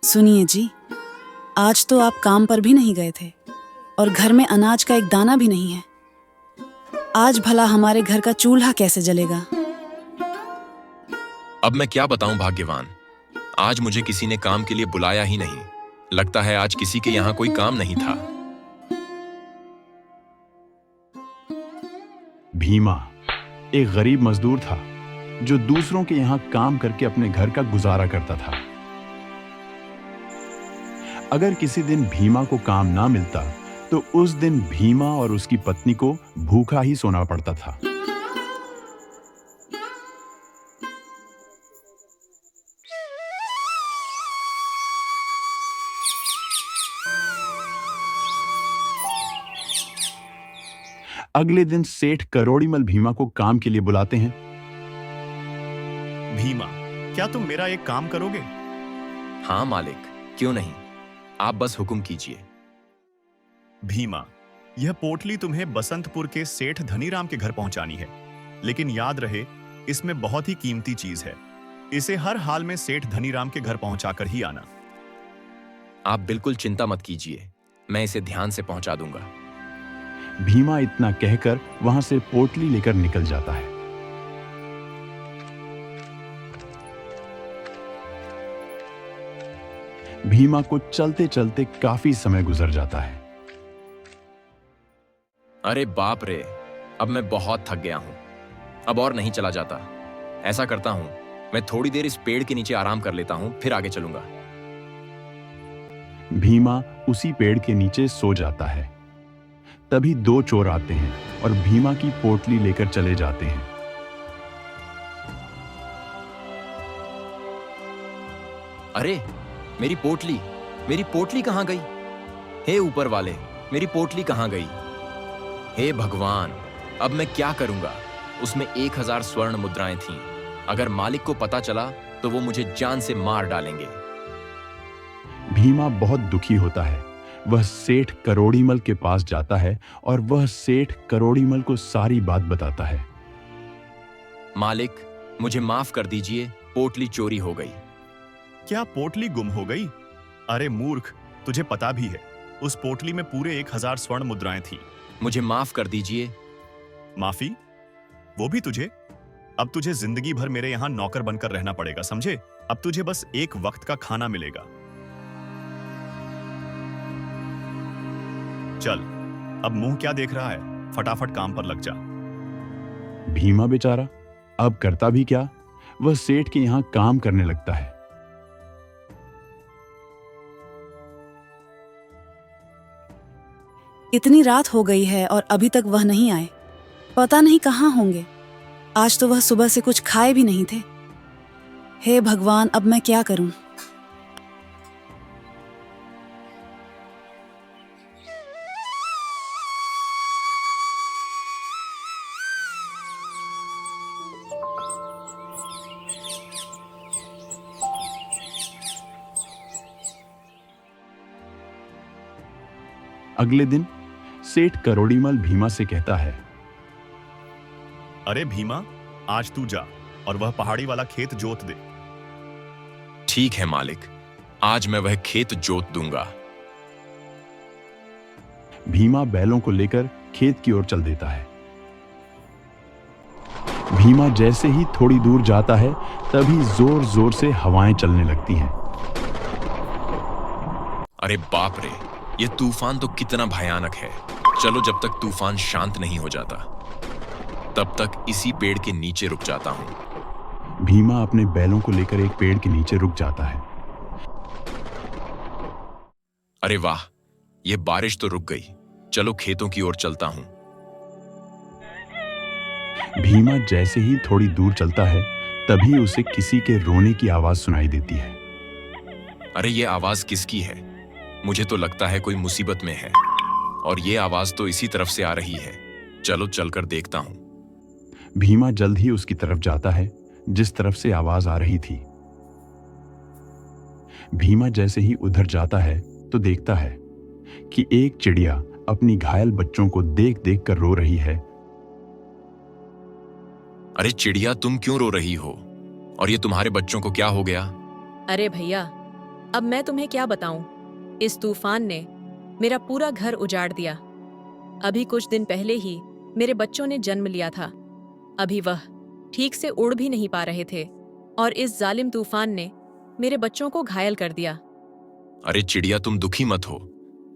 सुनिए जी, आज तो आप काम पर भी नहीं गए थे और घर में अनाज का एक दाना भी नहीं है। आज भला हमारे घर का चूल्हा कैसे जलेगा? अब मैं क्या बताऊं भाग्यवान, आज मुझे किसी ने काम के लिए बुलाया ही नहीं। लगता है आज किसी के यहाँ कोई काम नहीं था। भीमा एक गरीब मजदूर था जो दूसरों के यहाँ काम करके अपने घर का गुजारा करता था। अगर किसी दिन भीमा को काम ना मिलता तो उस दिन भीमा और उसकी पत्नी को भूखा ही सोना पड़ता था। अगले दिन सेठ करोड़ीमल भीमा को काम के लिए बुलाते हैं। भीमा, क्या तुम मेरा एक काम करोगे? हाँ मालिक, क्यों नहीं, आप बस हुक्म कीजिए। भीमा, यह पोटली तुम्हें बसंतपुर के सेठ धनीराम के घर पहुंचानी है, लेकिन याद रहे इसमें बहुत ही कीमती चीज है। इसे हर हाल में सेठ धनीराम के घर पहुंचाकर ही आना। आप बिल्कुल चिंता मत कीजिए, मैं इसे ध्यान से पहुंचा दूंगा। भीमा इतना कहकर वहां से पोटली लेकर निकल जाता है। भीमा को चलते चलते काफी समय गुजर जाता है। अरे बाप रे, अब मैं बहुत थक गया हूं, अब और नहीं चला जाता। ऐसा करता हूं, मैं थोड़ी देर इस पेड़ के नीचे आराम कर लेता हूं, फिर आगे चलूंगा। भीमा उसी पेड़ के नीचे सो जाता है। तभी दो चोर आते हैं और भीमा की पोटली लेकर चले जाते हैं। अरे मेरी पोटली कहां गई? हे ऊपर वाले, मेरी पोटली कहां गई? हे भगवान, अब मैं क्या करूंगा? उसमें 1000 स्वर्ण मुद्राएं थीं। अगर मालिक को पता चला तो वो मुझे जान से मार डालेंगे। भीमा बहुत दुखी होता है। वह सेठ करोड़ीमल के पास जाता है और वह सेठ करोड़ीमल को सारी बात बताता है। मालिक, मुझे माफ कर दीजिए, पोटली चोरी हो गई। क्या पोटली गुम हो गई? अरे मूर्ख, तुझे पता भी है उस पोटली में पूरे 1000 स्वर्ण मुद्राएं थी। मुझे माफ कर दीजिए। माफी? वो भी तुझे? अब तुझे जिंदगी भर मेरे यहां नौकर बनकर रहना पड़ेगा, समझे? अब तुझे बस एक वक्त का खाना मिलेगा। चल, अब मुंह क्या देख रहा है? फटाफट काम पर लग जा। भीमा बेचारा अब करता भी क्या, वह सेठ के यहां काम करने लगता है। इतनी रात हो गई है और अभी तक वह नहीं आए। पता नहीं कहाँ होंगे। आज तो वह सुबह से कुछ खाए भी नहीं थे। हे भगवान, अब मैं क्या करूं? अगले दिन सेठ करोड़ीमल भीमा से कहता है, अरे भीमा, आज तू जा और वह पहाड़ी वाला खेत जोत दे। ठीक है मालिक, आज मैं वह खेत जोत दूंगा। भीमा बैलों को लेकर खेत की ओर चल देता है। भीमा जैसे ही थोड़ी दूर जाता है तभी जोर जोर से हवाएं चलने लगती हैं। अरे बाप रे, ये तूफान तो कितना भयानक है। चलो, जब तक तूफान शांत नहीं हो जाता तब तक इसी पेड़ के नीचे रुक जाता हूं। भीमा अपने बैलों को लेकर एक पेड़ के नीचे रुक जाता है। अरे वाह, ये बारिश तो रुक गई। चलो खेतों की ओर चलता हूं। भीमा जैसे ही थोड़ी दूर चलता है तभी उसे किसी के रोने की आवाज सुनाई देती है। अरे ये आवाज किसकी है? मुझे तो लगता है कोई मुसीबत में है और ये आवाज तो इसी तरफ से आ रही है। चलो चलकर देखता हूं। भीमा जल्द ही उसकी तरफ जाता है जिस तरफ से आवाज आ रही थी। भीमा जैसे ही उधर जाता है तो देखता है कि एक चिड़िया अपनी घायल बच्चों को देख देख कर रो रही है। अरे चिड़िया, तुम क्यों रो रही हो? और ये तुम्हारे बच्चों को क्या हो गया? अरे भैया, अब मैं तुम्हें क्या बताऊं? इस तूफान ने मेरा पूरा घर उजाड़ दिया। अभी कुछ दिन पहले ही मेरे बच्चों ने जन्म लिया था। अभी वह ठीक से उड़ भी नहीं पा रहे थे और इस जालिम तूफान ने मेरे बच्चों को घायल कर दिया। अरे चिड़िया, तुम दुखी मत हो।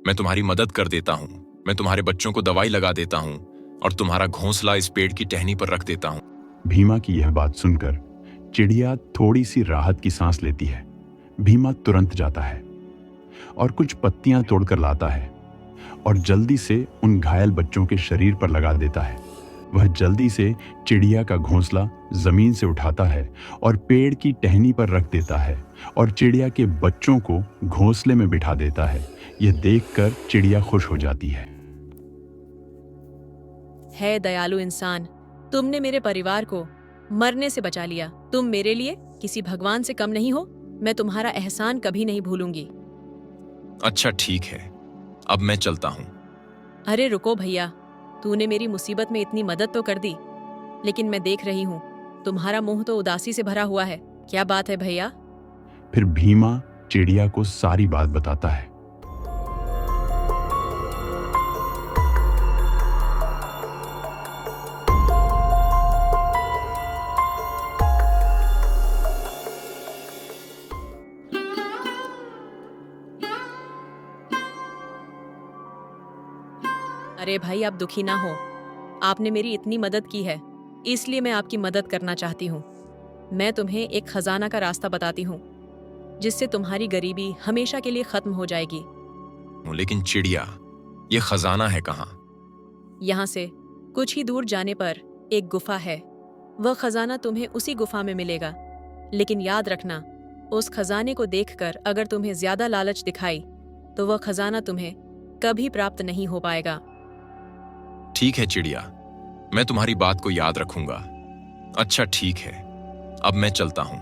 मैं तुम्हारी मदद कर देता हूँ। मैं तुम्हारे बच्चों को दवाई लगा देता हूँ और तुम्हारा घोंसला इस पेड़ की टहनी पर रख देता हूँ। भीमा की यह बात सुनकर चिड़िया थोड़ी सी राहत की सांस लेती है। भीमा तुरंत जाता है और कुछ पत्तियां तोड़कर लाता है और जल्दी से उन घायल बच्चों के शरीर पर लगा देता है। वह जल्दी से चिड़िया का घोंसला जमीन से उठाता है और पेड़ की टहनी पर रख देता है और चिड़िया के बच्चों को घोंसले में बिठा देता है। यह देखकर चिड़िया खुश हो जाती है। है दयालु इंसान, तुमने मेरे परिवार को मरने से बचा लिया। तुम मेरे लिए किसी भगवान से कम नहीं हो। मैं तुम्हारा एहसान कभी नहीं भूलूंगी। अच्छा ठीक है, अब मैं चलता हूँ। अरे रुको भैया, तूने मेरी मुसीबत में इतनी मदद तो कर दी, लेकिन मैं देख रही हूँ तुम्हारा मुंह तो उदासी से भरा हुआ है। क्या बात है भैया? फिर भीमा चिड़िया को सारी बात बताता है। अरे भाई, आप दुखी ना हो। आपने मेरी इतनी मदद की है, इसलिए मैं आपकी मदद करना चाहती हूँ। मैं तुम्हें एक खजाना का रास्ता बताती हूँ, जिससे तुम्हारी गरीबी हमेशा के लिए खत्म हो जाएगी। लेकिन चिड़िया, ये खजाना है कहाँ? यहाँ से कुछ ही दूर जाने पर एक गुफा है। वह खजाना तुम्हें उसी गुफा में मिलेगा। लेकिन याद रखना, उस खजाने को देखकर अगर तुम्हें ज्यादा लालच दिखाई तो वह खजाना तुम्हें कभी प्राप्त नहीं हो पाएगा। ठीक है चिड़िया, मैं तुम्हारी बात को याद रखूंगा। अच्छा ठीक है, अब मैं चलता हूं।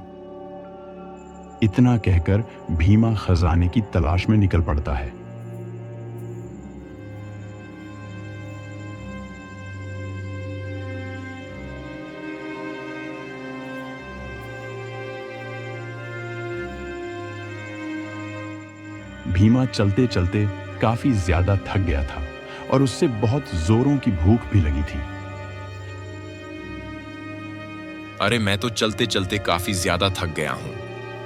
इतना कहकर भीमा खजाने की तलाश में निकल पड़ता है। भीमा चलते चलते काफी ज्यादा थक गया था और उससे बहुत जोरों की भूख भी लगी थी। अरे मैं तो चलते चलते काफी ज्यादा थक गया हूं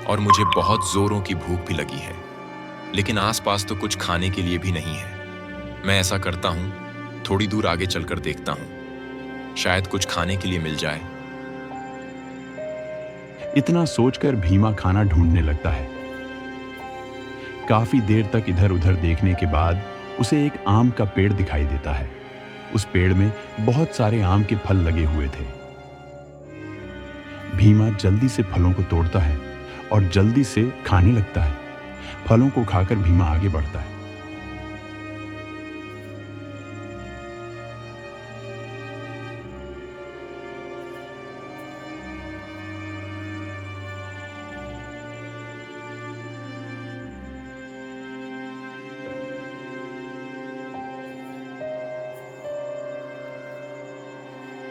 और मुझे बहुत जोरों की भूख भी लगी है, लेकिन आसपास तो कुछ खाने के लिए भी नहीं है। मैं ऐसा करता हूं, थोड़ी दूर आगे चलकर देखता हूं, शायद कुछ खाने के लिए मिल जाए। इतना सोचकर भीमा खाना ढूंढने लगता है। काफी देर तक इधर उधर देखने के बाद उसे एक आम का पेड़ दिखाई देता है। उस पेड़ में बहुत सारे आम के फल लगे हुए थे। भीमा जल्दी से फलों को तोड़ता है और जल्दी से खाने लगता है। फलों को खाकर भीमा आगे बढ़ता है।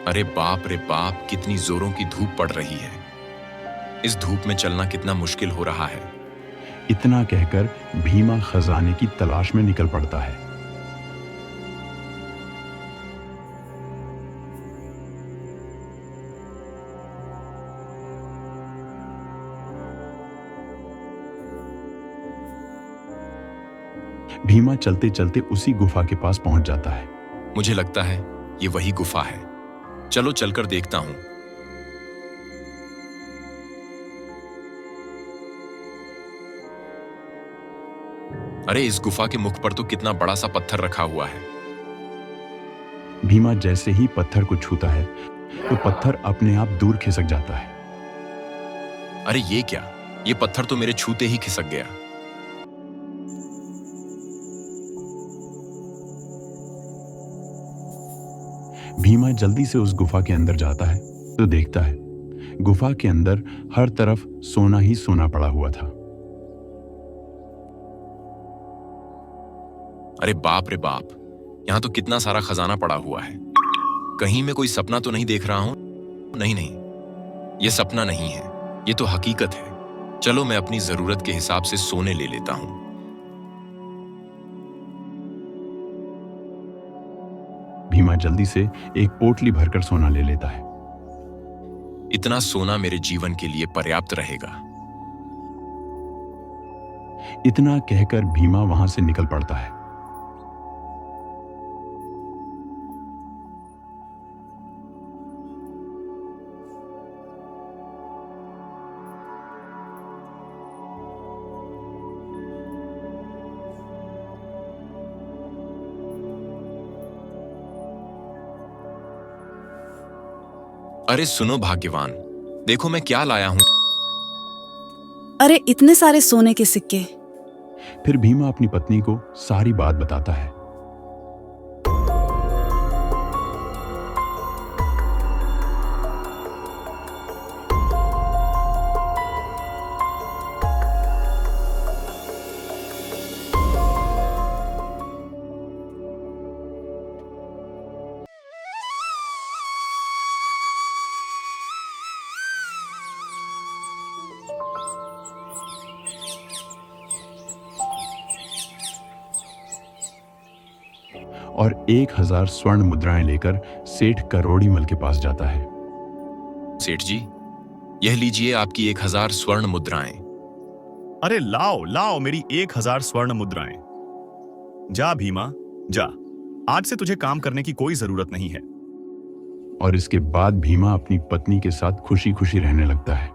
अरे बाप रे बाप, कितनी जोरों की धूप पड़ रही है। इस धूप में चलना कितना मुश्किल हो रहा है। इतना कहकर भीमा खजाने की तलाश में निकल पड़ता है। भीमा चलते चलते उसी गुफा के पास पहुंच जाता है। मुझे लगता है ये वही गुफा है। चलो चलकर देखता हूं। अरे इस गुफा के मुख पर तो कितना बड़ा सा पत्थर रखा हुआ है। भीमा जैसे ही पत्थर को छूता है तो पत्थर अपने आप दूर खिसक जाता है। अरे ये क्या? ये पत्थर तो मेरे छूते ही खिसक गया। भीमा जल्दी से उस गुफा के अंदर जाता है तो देखता है गुफा के अंदर हर तरफ सोना ही सोना पड़ा हुआ था। अरे बाप रे बाप, यहां तो कितना सारा खजाना पड़ा हुआ है। कहीं मैं कोई सपना तो नहीं देख रहा हूं? नहीं नहीं, ये सपना नहीं है, ये तो हकीकत है। चलो मैं अपनी जरूरत के हिसाब से सोने ले लेता हूं। भीमा जल्दी से एक पोटली भरकर सोना ले लेता है। इतना सोना मेरे जीवन के लिए पर्याप्त रहेगा। इतना कहकर भीमा वहां से निकल पड़ता है। अरे सुनो भाग्यवान, देखो मैं क्या लाया हूं। अरे इतने सारे सोने के सिक्के। फिर भीमा अपनी पत्नी को सारी बात बताता है। और 1000 स्वर्ण मुद्राएं लेकर सेठ करोड़ीमल के पास जाता है। सेठ जी, यह लीजिए आपकी 1000 स्वर्ण मुद्राएं। अरे लाओ लाओ मेरी 1000 स्वर्ण मुद्राएं। जा भीमा जा, आज से तुझे काम करने की कोई जरूरत नहीं है। और इसके बाद भीमा अपनी पत्नी के साथ खुशी खुशी रहने लगता है।